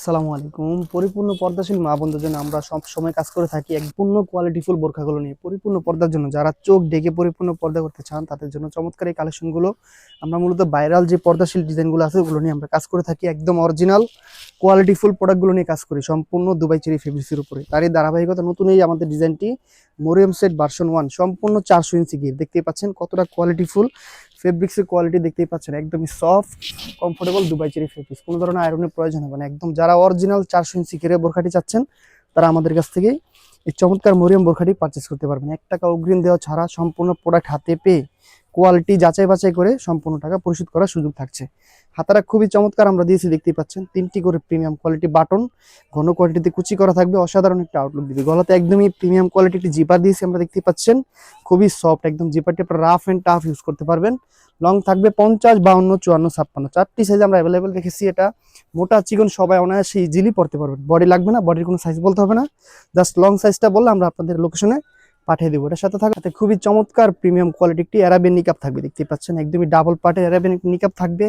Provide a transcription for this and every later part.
আসসালামু আলাইকুম। পরিপূর্ণ পর্দাশীল মা বোনদের জন্য আমরা সব সময় কাজ করে থাকি এক পূর্ণ কোয়ালিটিফুল বোরখাগুলো নিয়ে। পরিপূর্ণ পর্দার জন্য যারা চোখ ঢেকে পরিপূর্ণ পর্দা করতে চান তাদের জন্য চমৎকার এই কালেকশনগুলো। আমরা মূলত ভাইরাল যে পর্দাশীল ডিজাইনগুলো আছে ওগুলো নিয়ে আমরা কাজ করে থাকি। একদম অরিজিনাল কোয়ালিটিফুল প্রোডাক্টগুলো নিয়ে কাজ করি সম্পূর্ণ দুবাই চেরি ফেব্রিক্সের উপরে। তারই ধারাবাহিকতা নতুন এই আমাদের ডিজাইনটি মরিয়ম সেট ভার্সন 1 সম্পূর্ণ 400 ইঞ্চি গিয়ে দেখতেই পাচ্ছেন কতটা কোয়ালিটিফুল ফেব্রিক্সের কোয়ালিটি দেখতেই পাচ্ছেন। একদমই soft comfortable Dubai cherry fabrics, কোনো ধরনের আয়রনের প্রয়োজন হবে না। একদম যারা অরিজিনাল 400 ইঞ্চি ঘিরে বোরখাটি চাচ্ছেন তারা আমাদের কাছ থেকে এই চমৎকার মরিয়ম বোরখাটি পারচেস করতে পারবেন। 1 টাকা অগ্রিম দেওয়া ছাড়া সম্পূর্ণ প্রোডাক্ট হাতে পেয়ে কোয়ালিটি যাচাই বাছাই করে সম্পূর্ণ টাকা পরিশোধ করার সুযোগ থাকছে। হাতারা খুবই চমৎকার আমরা দিয়েছি, দেখতেই পাচ্ছেন 3টি করে প্রিমিয়াম কোয়ালিটি বাটন, ঘন কোয়ালিটিতে কুচি করা থাকবে, অসাধারণ একটা আউটলুক দিবে। গলাতে একদমই প্রিমিয়াম কোয়ালিটি একটি জিপার দিয়েছি আমরা, দেখতেই পাচ্ছেন খুবই সফট একদম। জিপারটি আপনারা রাফ এন্ড টাফ ইউজ করতে পারবেন। লং থাকবে 50, 52, 54, 56 4টি সাইজ আমরা অ্যাভেলেবেল রেখেছি। এটা মোটা চিকন সবাই অনায়াসে ইজিলি পড়তে পারবেন। বডি লাগবে না, বডির কোনো সাইজ বলতে হবে না, জাস্ট লং সাইজটা বললে আমরা আপনাদের লোকেশনে পাঠিয়ে দেবো। এটার সাথে থাকবে খুবই চমৎকার প্রিমিয়াম কোয়ালিটি একটি অ্যারাবিয়ান নিকাব থাকবে, দেখতেই পাচ্ছেন একদমই ডাবল পার্টের অ্যারাবিয়ান নিকাব থাকবে।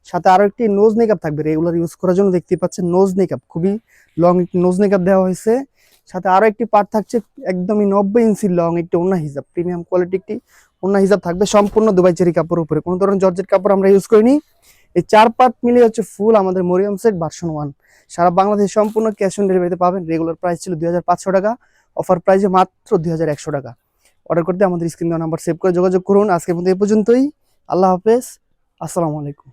সাথে আরো একটি নোজ নিকাব থাকবে রেগুলার ইউজ করার জন্য, দেখতেই পাচ্ছেন নোজ নিকাব, খুবই লং একটি নোজ নিকাব দেওয়া হয়েছে। সাথে আরো একটি পার্ট থাকছে একদমই 90 ইঞ্চি লং একটি ওড়না হিজাব, প্রিমিয়াম কোয়ালিটি একটি ওড়না হিজাব থাকবে সম্পূর্ণ দুবাই চেরি কাপড়ের উপরে। কোনো ধরনের জর্জেট কাপড় আমরা ইউজ করিনি। এই 4 পার্ট মিলিয়ে হচ্ছে ফুল আমাদের মরিয়ম সেট ভার্সন 1। সারা বাংলাদেশ সম্পূর্ণ ক্যাশ অন ডেলিভারিতে পাবেন। রেগুলার প্রাইস ছিল 2500 টাকা, অফার প্রাইসে মাত্র 2100 টাকা। অর্ডার করতে আমাদের স্ক্রিন দেওয়া নাম্বার সেভ করে যোগাযোগ করুন। আজকের মতো এ পর্যন্তই। আল্লাহ হাফেজ, আসসালামু আলাইকুম।